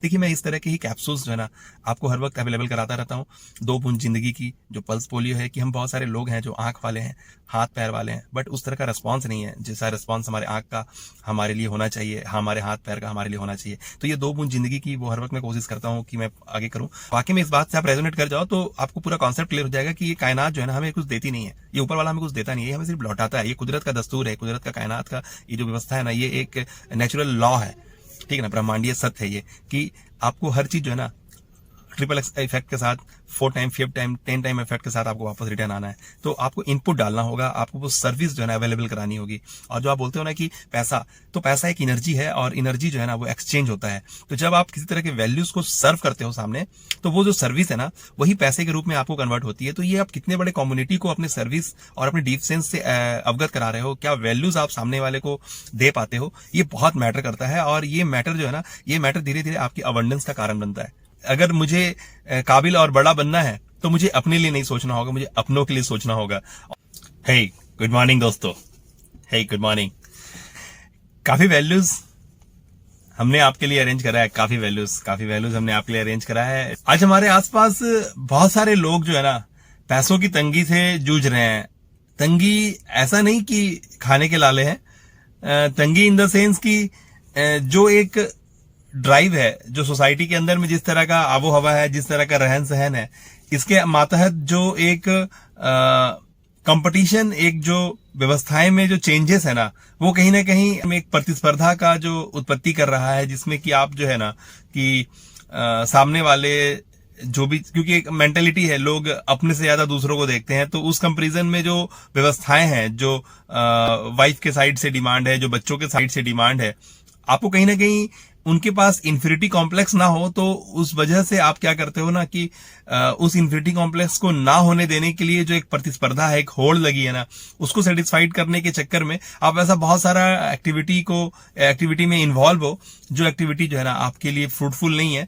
देखिए, मैं इस तरह के ही कैप्सूल्स जो है ना आपको हर वक्त अवेलेबल कराता रहता हूँ। 2 बूंद जिंदगी की जो पल्स पोलियो है कि हम बहुत सारे लोग हैं जो आंख वाले हैं, हाथ पैर वाले हैं, बट उस तरह का रिस्पांस नहीं है जैसा रिस्पांस हमारे आंख का हमारे लिए होना चाहिए, हमारे हाथ पैर का हमारे लिए होना चाहिए। तो ये 2 बूंद जिंदगी की वो हर वक्त मैं कोशिश करता हूँ कि मैं आगे करूँ। वाकई में इस बात से आप रेजोनेट कर जाओ तो आपको पूरा कॉन्सेप्ट क्लियर हो जाएगा कि ये कायनात जो है ना हमें कुछ देती नहीं है, ये ऊपर वाला हमें कुछ देता नहीं है, ये हमें सिर्फ लौटाता है। ये कुदरत का दस्तूर है, कुदरत का कायनात का ये जो व्यवस्था है ना, ये एक नेचुरल लॉ है, ठीक है ना, ब्रह्मांडीय सत्य है ये कि आपको हर चीज जो है ना ट्रिपल इफेक्ट के साथ 4 टाइम 5 टाइम 10 टाइम इफेक्ट के साथ आपको वापस रिटर्न आना है। तो आपको इनपुट डालना होगा, आपको वो सर्विस जो है ना अवेलेबल करानी होगी। और जो आप बोलते हो ना कि पैसा, तो पैसा एक एनर्जी है और एनर्जी जो है ना वो एक्सचेंज होता है। तो जब आप किसी तरह के वैल्यूज को सर्व करते हो सामने, तो वो जो सर्विस है ना वही पैसे के रूप में आपको कन्वर्ट होती है। तो ये आप कितने बड़े कम्युनिटी को अपने सर्विस और अपने डीप सेंस से अवगत करा रहे हो, क्या वैल्यूज आप सामने वाले को दे पाते हो, ये बहुत मैटर करता है। और ये मैटर जो है ना, ये मैटर धीरे धीरे आपकी अबंडेंस का कारण बनता है। अगर मुझे काबिल और बड़ा बनना है तो मुझे अपने लिए नहीं सोचना होगा, मुझे अपनों के लिए सोचना होगा। हे गुड मॉर्निंग दोस्तों, हे गुड मॉर्निंग। काफी वैल्यूज हमने आपके लिए अरेंज करा है, काफी वैल्यूज हमने आपके लिए अरेंज करा है। आज हमारे आसपास बहुत सारे लोग जो है ना पैसों की तंगी से जूझ रहे हैं। तंगी ऐसा नहीं कि खाने के लाले हैं, तंगी इन द सेंस की जो एक ड्राइव है, जो सोसाइटी के अंदर में जिस तरह का आबो हवा है, जिस तरह का रहन सहन है, इसके मातहत जो एक कंपटीशन, एक जो व्यवस्थाएं में जो चेंजेस है ना, वो कहीं ना कहीं एक प्रतिस्पर्धा का जो उत्पत्ति कर रहा है, जिसमें कि आप जो है ना कि सामने वाले जो भी, क्योंकि एक मेंटेलिटी है, लोग अपने से ज्यादा दूसरों को देखते हैं। तो उस कंपैरिजन में जो व्यवस्थाएं हैं, जो वाइफ के साइड से डिमांड है, जो बच्चों के साइड से डिमांड है, आपको कहीं ना कहीं उनके पास इंफिनिटी कॉम्प्लेक्स ना हो, तो उस वजह से आप क्या करते हो ना कि उस इंफिनिटी कॉम्प्लेक्स को ना होने देने के लिए जो एक प्रतिस्पर्धा है, एक होड़ लगी है ना, उसको सेटिस्फाइड करने के चक्कर में आप ऐसा बहुत सारा एक्टिविटी में इन्वॉल्व हो, जो एक्टिविटी जो है ना आपके लिए फ्रूटफुल नहीं है,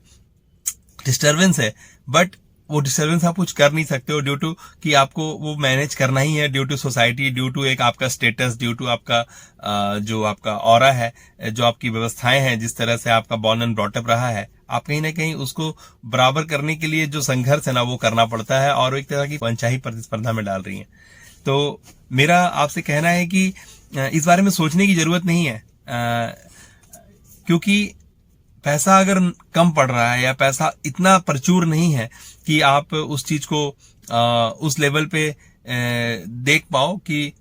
डिस्टर्बेंस है। बट वो डिस्टर्बेंस आप कुछ कर नहीं सकते हो, ड्यू टू कि आपको वो मैनेज करना ही है, due to society, due to एक आपका स्टेटस, ड्यू टू आपका जो आपका ऑरा है, जो आपकी व्यवस्थाएं हैं, जिस तरह से आपका बॉर्न एंड ब्रॉटअप रहा है, आप कहीं ना कहीं उसको बराबर करने के लिए जो संघर्ष है ना वो करना पड़ता है, और एक तरह की अनचाही प्रतिस्पर्धा में डाल रही है। तो मेरा आपसे कहना है कि इस बारे में सोचने की जरूरत नहीं है, क्योंकि पैसा अगर कम पड़ रहा है या पैसा इतना प्रचुर नहीं है कि आप उस चीज को उस लेवल पे देख पाओ कि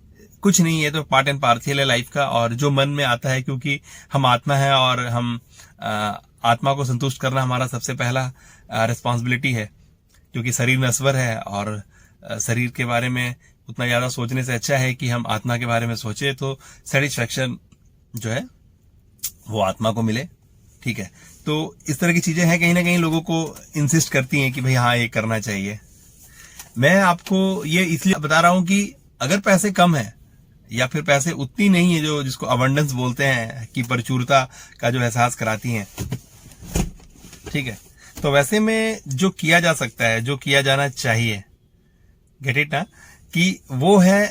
कुछ नहीं है, तो पार्ट एंड पार्सल है लाइफ का। और जो मन में आता है, क्योंकि हम आत्मा है और हम आत्मा को संतुष्ट करना हमारा सबसे पहला रिस्पॉन्सिबिलिटी है, क्योंकि शरीर नश्वर है और शरीर के बारे में उतना ज्यादा सोचने से अच्छा है कि हम आत्मा के बारे में सोचे, तो सेटिस्फेक्शन जो है वो आत्मा को मिले, ठीक है। तो इस तरह की चीजें हैं, कहीं ना कहीं लोगों को इंसिस्ट करती हैं कि भाई हाँ ये करना चाहिए। मैं आपको ये इसलिए बता रहा हूं कि अगर पैसे कम है या फिर पैसे उतनी नहीं है, जो जिसको अबंडेंस बोलते हैं, कि प्रचुरता का जो एहसास कराती हैं, ठीक है, तो वैसे में जो किया जा सकता है, जो किया जाना चाहिए, गेट इट ना, कि वो है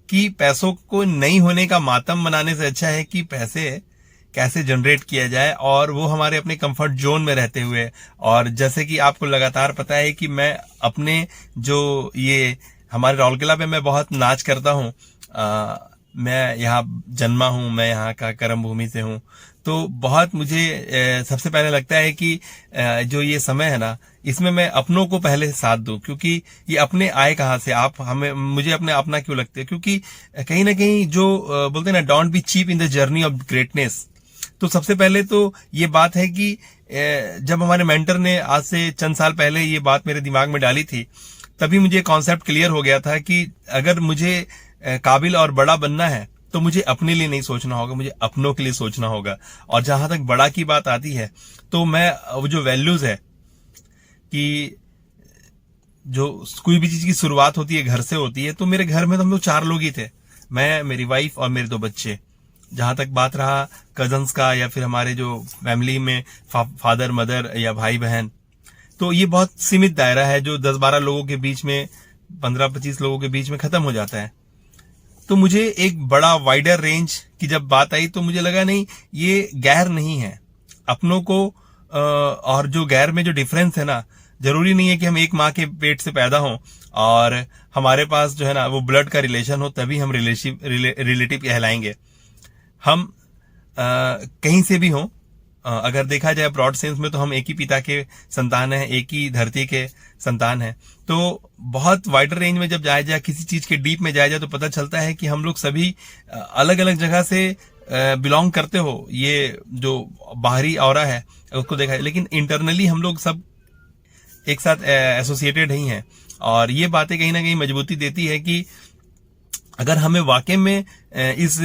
कि पैसों को नहीं होने का मातम मनाने से अच्छा है कि पैसे कैसे जनरेट किया जाए, और वो हमारे अपने कंफर्ट जोन में रहते हुए। और जैसे कि आपको लगातार पता है कि मैं अपने जो ये हमारे राउरकेला पे मैं बहुत नाच करता हूँ, मैं यहाँ जन्मा हूँ, मैं यहाँ का कर्म भूमि से हूँ, तो बहुत मुझे सबसे पहले लगता है कि जो ये समय है ना, इसमें मैं अपनों को पहले साथ दूं, क्योंकि ये अपने आए कहाँ से, आप हमें मुझे अपने अपना क्यों लगते हैं, क्योंकि कहीं ना कहीं जो बोलते हैं ना, don't be cheap in the journey of greatness. तो सबसे पहले तो ये बात है कि जब हमारे मेंटर ने आज से चंद साल पहले ये बात मेरे दिमाग में डाली थी, तभी मुझे कॉन्सेप्ट क्लियर हो गया था कि अगर मुझे काबिल और बड़ा बनना है तो मुझे अपने लिए नहीं सोचना होगा, मुझे अपनों के लिए सोचना होगा। और जहां तक बड़ा की बात आती है, तो मैं वो जो वैल्यूज है कि जो कोई भी चीज की शुरुआत होती है घर से होती है, तो मेरे घर में तो हम लोग 4 लोग ही थे, मैं, मेरी वाइफ और मेरे 2 बच्चे। जहां तक बात रहा कजन्स का या फिर हमारे जो फैमिली में फादर मदर या भाई बहन, तो ये बहुत सीमित दायरा है जो 10-12 लोगों के बीच में, 15-25 लोगों के बीच में खत्म हो जाता है। तो मुझे एक बड़ा वाइडर रेंज की जब बात आई, तो मुझे लगा नहीं, ये गैर नहीं है, अपनों को और जो गैर में जो डिफरेंस है ना, जरूरी नहीं है कि हम एक माँ के पेट से पैदा हों और हमारे पास जो है ना वो ब्लड का रिलेशन हो तभी हम रिलेटिव कहलाएंगे। हम कहीं से भी हों, अगर देखा जाए ब्रॉड सेंस में, तो हम एक ही पिता के संतान हैं, एक ही धरती के संतान हैं। तो बहुत वाइडर रेंज में जब जाया जाए, किसी चीज के डीप में जाया जाए, तो पता चलता है कि हम लोग सभी अलग अलग जगह से बिलोंग करते हो। ये जो बाहरी ऑरा है उसको देखा है, लेकिन इंटरनली हम लोग सब एक साथ एसोसिएटेड ही हैं। और ये बातें कहीं ना कहीं मजबूती देती है कि अगर हमें वाकई में इस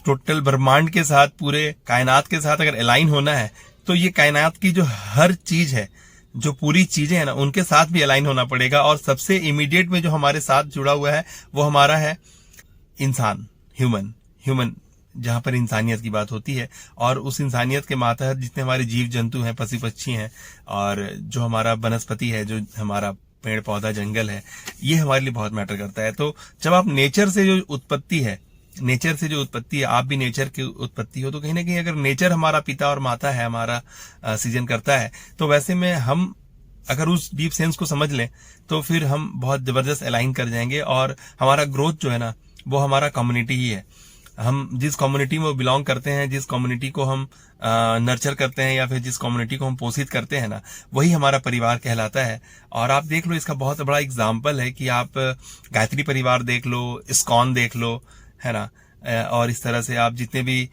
टोटल ब्रह्मांड के साथ, पूरे कायनात के साथ अगर अलाइन होना है, तो ये कायनात की जो हर चीज है, जो पूरी चीजें हैं ना, उनके साथ भी अलाइन होना पड़ेगा। और सबसे इमीडिएट में जो हमारे साथ जुड़ा हुआ है वो हमारा है इंसान, ह्यूमन, जहां पर इंसानियत की बात होती है। और उस इंसानियत के मातहत जितने हमारे जीव जंतु हैं, पशु पक्षी हैं, और जो हमारा वनस्पति है, जो हमारा पेड़ पौधा जंगल है, ये हमारे लिए बहुत मैटर करता है। तो जब आप नेचर से जो उत्पत्ति है, आप भी नेचर की उत्पत्ति हो, तो कहीं ना कहीं अगर नेचर हमारा पिता और माता है, हमारा सीजन करता है, तो वैसे में हम अगर उस डीप सेंस को समझ लें तो फिर हम बहुत जबरदस्त अलाइन कर जाएंगे। और हमारा ग्रोथ जो है ना, वो हमारा कम्युनिटी ही है। हम जिस कम्युनिटी में बिलोंग करते हैं, जिस कम्युनिटी को हम नर्चर करते हैं, या फिर जिस कम्युनिटी को हम पोषित करते हैं ना, वही हमारा परिवार कहलाता है। और आप देख लो, इसका बहुत बड़ा एग्जाम्पल है कि आप गायत्री परिवार देख लो, इस्कॉन देख लो, है ना, और इस तरह से आप जितने भी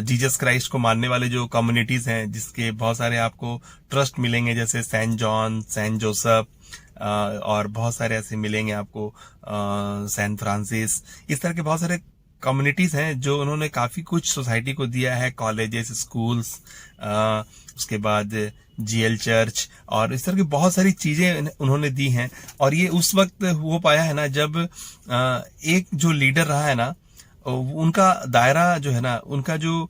जीसस क्राइस्ट को मानने वाले जो कम्युनिटीज हैं, जिसके बहुत सारे आपको ट्रस्ट मिलेंगे, जैसे सेंट जॉन, सेंट जोसेफ, और बहुत सारे ऐसे मिलेंगे आपको, सेंट फ्रांसिस, इस तरह के बहुत सारे कम्युनिटीज हैं जो उन्होंने काफी कुछ सोसाइटी को दिया है, कॉलेजेस, स्कूल्स, उसके बाद जीएल चर्च, और इस तरह की बहुत सारी चीजें उन्होंने दी हैं। और ये उस वक्त हो पाया है ना, जब एक जो लीडर रहा है ना, उनका दायरा जो है ना, उनका जो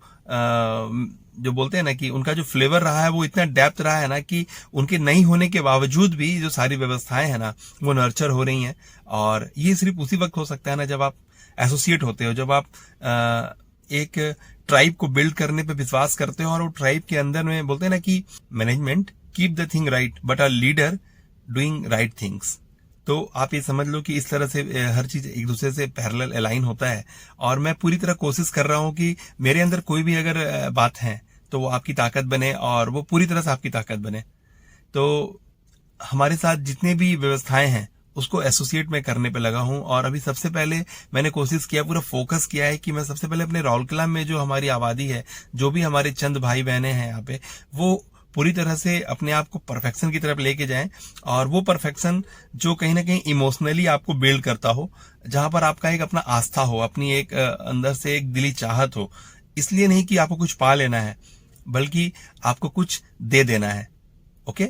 बोलते हैं ना कि उनका जो फ्लेवर रहा है, वो इतना डेप्थ रहा है ना, कि उनके नहीं होने के बावजूद भी जो सारी व्यवस्थाएं हैं ना, वो नर्चर हो रही हैं। और ये सिर्फ उसी वक्त हो सकता है ना, जब आप एसोसिएट होते हो, जब आप एक ट्राइब को बिल्ड करने पे विश्वास करते हो, और वो ट्राइब के अंदर में बोलते हैं ना कि management keep the thing right but a leader doing right things. तो आप ये समझ लो कि इस तरह से हर चीज एक दूसरे से पैरेलल अलाइन होता है। और मैं पूरी तरह कोशिश कर रहा हूं कि मेरे अंदर कोई भी अगर बात है तो वो आपकी ताकत बने, और वो पूरी तरह से आपकी ताकत बने। तो हमारे साथ जितने भी व्यवस्थाएं हैं उसको एसोसिएट में करने पे लगा हूं। और अभी सबसे पहले मैंने कोशिश किया, पूरा फोकस किया है कि मैं सबसे पहले अपने राउरकेला में जो हमारी आबादी है, जो भी हमारे चंद भाई बहनें हैं यहाँ पे, वो पूरी तरह से अपने आप को परफेक्शन की तरफ लेके जाएं। और वो परफेक्शन जो कहीं ना कहीं इमोशनली आपको बिल्ड करता हो, जहां पर आपका एक अपना आस्था हो, अपनी एक अंदर से एक दिली चाहत हो। इसलिए नहीं कि आपको कुछ पा लेना है, बल्कि आपको कुछ दे देना है। ओके,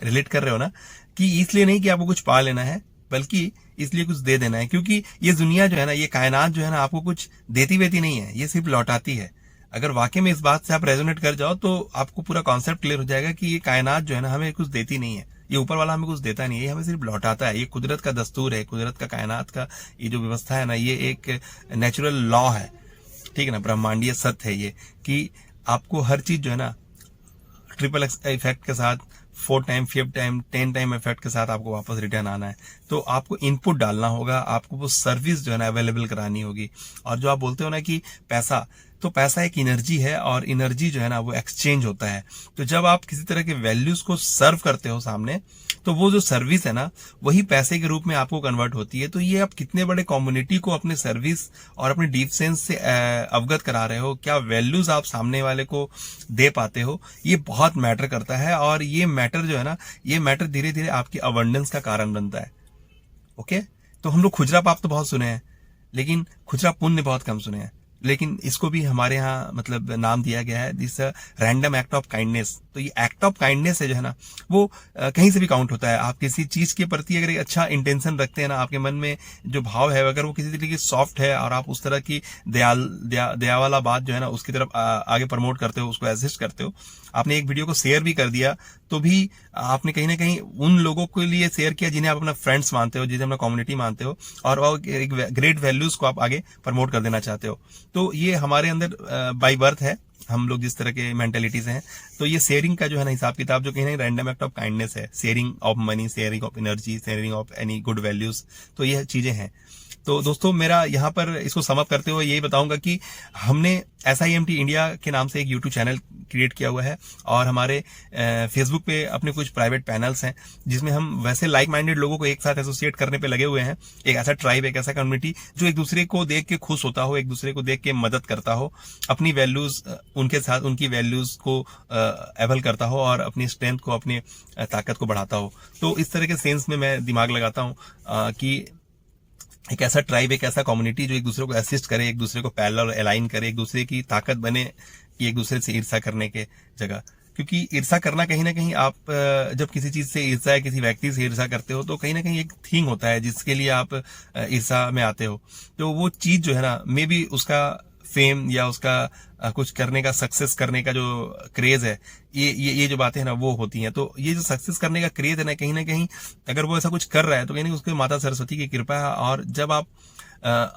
रिलेट कर रहे हो ना, कि इसलिए नहीं कि आपको कुछ पा लेना है, बल्कि इसलिए कुछ दे देना है। क्योंकि ये दुनिया जो है ना, ये कायनात जो है ना, आपको कुछ देती वेती नहीं है, ये सिर्फ लौटाती है। अगर वाकई में इस बात से आप रेजोनेट कर जाओ, तो आपको पूरा कॉन्सेप्ट क्लियर हो जाएगा कि ये कायनात जो है ना, हमें कुछ देती नहीं है, ये ऊपर वाला हमें कुछ देता नहीं है, ये हमें सिर्फ लौटाता है। ये कुदरत का दस्तूर है, कुदरत का, कायनात का ये जो व्यवस्था है ना, ये एक नेचुरल लॉ है, ठीक है ना, ब्रह्मांडीय सत्य है ये, कि आपको हर चीज जो है ना ट्रिपल इफेक्ट के साथ, 4 टाइम, 5 टाइम, 10 टाइम इफेक्ट के साथ आपको वापस रिटर्न आना है। तो आपको इनपुट डालना होगा, आपको वो सर्विस जो है ना अवेलेबल करानी होगी। और जो आप बोलते हो ना कि पैसा, तो पैसा एक एनर्जी है, और एनर्जी जो है ना वो एक्सचेंज होता है। तो जब आप किसी तरह के वैल्यूज को सर्व करते हो सामने, तो वो जो सर्विस है ना, वही पैसे के रूप में आपको कन्वर्ट होती है। तो ये आप कितने बड़े कम्युनिटी को अपने सर्विस और अपने डीप सेंस से अवगत करा रहे हो, क्या वैल्यूज आप सामने वाले को दे पाते हो, ये बहुत मैटर करता है। और ये मैटर जो है ना, ये मैटर धीरे धीरे आपकी अबंडेंस का कारण बनता है। ओके, तो हम लोग खुजरा पाप तो बहुत सुने हैं, लेकिन खुजरा पुण्य बहुत कम सुने हैं। लेकिन इसको भी हमारे यहाँ मतलब नाम दिया गया है this random act of kindness. तो ये एक्ट ऑफ काइंडनेस है जो है ना, वो कहीं से भी काउंट होता है। आप किसी चीज के प्रति अगर एक अच्छा इंटेंशन रखते हैं ना, आपके मन में जो भाव है, अगर वो किसी तरीके की सॉफ्ट है, और आप उस तरह की दया वाला बात जो है ना उसकी तरफ आगे प्रमोट करते हो, उसको एसिस्ट करते हो। आपने एक वीडियो को शेयर भी कर दिया, तो भी आपने कहीं ना कहीं उन लोगों के लिए शेयर किया जिन्हें आप अपना फ्रेंड्स मानते हो, जिन्हें अपना कम्युनिटी मानते हो, और वो एक ग्रेट वैल्यूज को आप आगे प्रमोट कर देना चाहते हो। तो ये हमारे अंदर बाय बर्थ है, हम लोग जिस तरह के मेंटेलिटी से हैं, तो ये शेयरिंग का जो है ना हिसाब किताब जो कहीं ना रैंडम एक्ट ऑफ काइंडनेस है, sharing of money, sharing of energy, sharing of any good values, तो ये चीजें हैं। तो दोस्तों मेरा यहाँ पर इसको समअप करते हुए यही बताऊंगा कि हमने SIMT इंडिया के नाम से एक यूट्यूब चैनल क्रिएट किया हुआ है और हमारे फेसबुक पे अपने कुछ प्राइवेट पैनल्स हैं जिसमें हम वैसे लाइक माइंडेड लोगों को एक साथ एसोसिएट करने पे लगे हुए हैं। एक ऐसा ट्राइब, एक ऐसा कम्युनिटी जो एक दूसरे को देख के खुश होता हो, एक दूसरे को देख के मदद करता हो, अपनी वैल्यूज उनके साथ, उनकी वैल्यूज को एवल करता हो और अपनी स्ट्रेंथ को, अपनी ताकत को बढ़ाता हो। तो इस तरह के सेंस में मैं दिमाग लगाता हूँ कि एक ऐसा ट्राइब, एक ऐसा कम्युनिटी जो एक दूसरे को असिस्ट करे, एक दूसरे को पैरेलल अलाइन करे, एक दूसरे की ताकत बने कि एक दूसरे से ईर्ष्या करने के जगह। क्योंकि ईर्ष्या करना कहीं ना कहीं, आप जब किसी चीज से ईर्ष्या या किसी व्यक्ति से ईर्ष्या करते हो तो कहीं ना कहीं एक थिंग होता है जिसके लिए आप ईर्ष्या में आते हो। तो वो चीज जो है ना, मे बी उसका फेम या उसका कुछ करने का, सक्सेस करने का जो क्रेज है, ये जो बातें हैं ना वो होती हैं। तो ये जो सक्सेस करने का क्रेज है ना कहीं अगर वो ऐसा कुछ कर रहा है तो कहीं उसके माता सरस्वती की कृपा है। और जब आप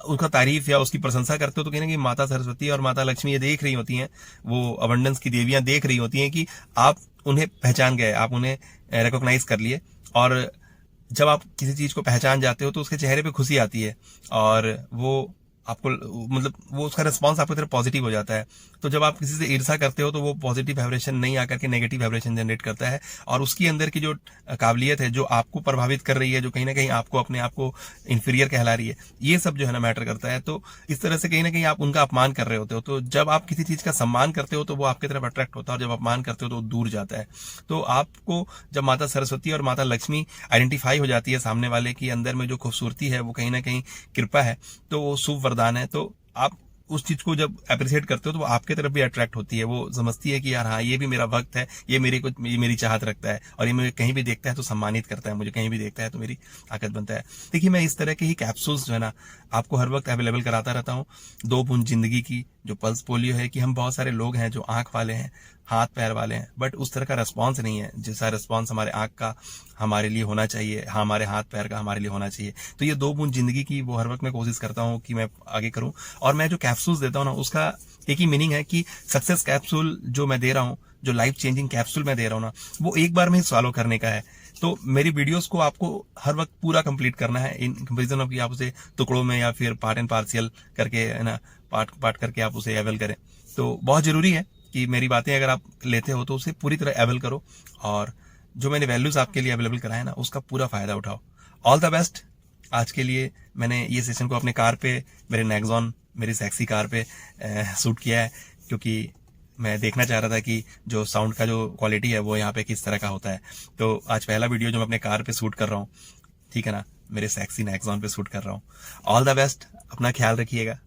उसका तारीफ या उसकी प्रशंसा करते हो तो कहीं ना कहीं माता सरस्वती और माता लक्ष्मी ये देख रही होती हैं, वो अबंडेंस की देवियां देख रही होती हैं कि आप उन्हें पहचान गए, आप उन्हें रिकॉग्नाइज कर लिए। और जब आप किसी चीज को पहचान जाते हो तो उसके चेहरे पे खुशी आती है और वो आपको, मतलब वो उसका रिस्पॉन्स आपकी तरफ पॉजिटिव हो जाता है। तो जब आप किसी से ईर्ष्या करते हो तो वो पॉजिटिव वाइब्रेशन नहीं आकर के नेगेटिव वाइब्रेशन जनरेट करता है और उसकी अंदर की जो काबिलियत है, जो आपको प्रभावित कर रही है, जो कहीं ना कहीं आपको अपने आप को इंफीरियर कहला रही है, ये सब जो है ना मैटर करता है। तो इस तरह से कहीं ना कहीं आप उनका अपमान कर रहे होते हो। तो जब आप किसी चीज का सम्मान करते हो तो वो आपकी तरफ अट्रैक्ट होता है और जब अपमान करते हो तो दूर जाता है। तो आपको जब माता सरस्वती और माता लक्ष्मी आइडेंटिफाई हो जाती है, सामने वाले की अंदर में जो खूबसूरती है वो कहीं ना कहीं कृपा है, तो वो शुभ वरदान है। तो आप उस चीज को जब अप्रिशिएट करते हो तो वो आपके तरफ भी अट्रैक्ट होती है। वो समझती है कि यार हाँ, ये भी मेरा वक्त है, ये मेरी चाहत रखता है और ये मुझे कहीं भी देखता है तो सम्मानित करता है, मुझे कहीं भी देखता है तो मेरी ताकत बनता है। देखिए, मैं इस तरह के ही कैप्सूल्स जो है ना आपको हर वक्त अवेलेबल कराता रहता हूँ। 2 बूंद जिंदगी की जो पल्स पोलियो है, कि हम बहुत सारे लोग हैं जो आंख वाले हैं, हाथ पैर वाले हैं, बट उस तरह का रिस्पॉन्स नहीं है जैसा रिस्पॉन्स हमारे आंख का हमारे लिए होना चाहिए, हमारे हाथ पैर का हमारे लिए होना चाहिए। तो ये 2 बूंद जिंदगी की वो हर वक्त मैं कोशिश करता हूँ कि मैं आगे करूँ। और मैं जो कैप्सूल्स देता हूँ ना, उसका एक ही मीनिंग है कि सक्सेस कैप्सूल जो मैं दे रहा हूँ, जो लाइफ चेंजिंग कैप्सूल मैं दे रहा हूँ ना, वो एक बार में ही सॉल्व करने का है। तो मेरी वीडियोस को आपको हर वक्त पूरा कंप्लीट करना है, इन कंपेरिजन ऑफ कि आप उसे टुकड़ों में या फिर पार्ट एंड पार्शियल करके, है ना, पार्ट करके आप उसे एवेल करें। तो बहुत जरूरी है कि मेरी बातें अगर आप लेते हो तो उसे पूरी तरह एवेल करो और जो मैंने वैल्यूज आपके लिए अवेलेबल कराए ना, उसका पूरा फायदा उठाओ। All the best. आज के लिए मैंने ये सेशन को अपने कार पे, मेरे नेक्सॉन, मेरी सेक्सी कार पे शूट किया है, क्योंकि मैं देखना चाह रहा था कि जो साउंड का जो क्वालिटी है वो यहाँ पे किस तरह का होता है। तो आज पहला वीडियो जो मैं अपने कार पे शूट कर रहा हूँ, ठीक है ना, मेरे सेक्सी नेक्सॉन पे शूट कर रहा हूँ। ऑल द बेस्ट, अपना ख्याल रखिएगा।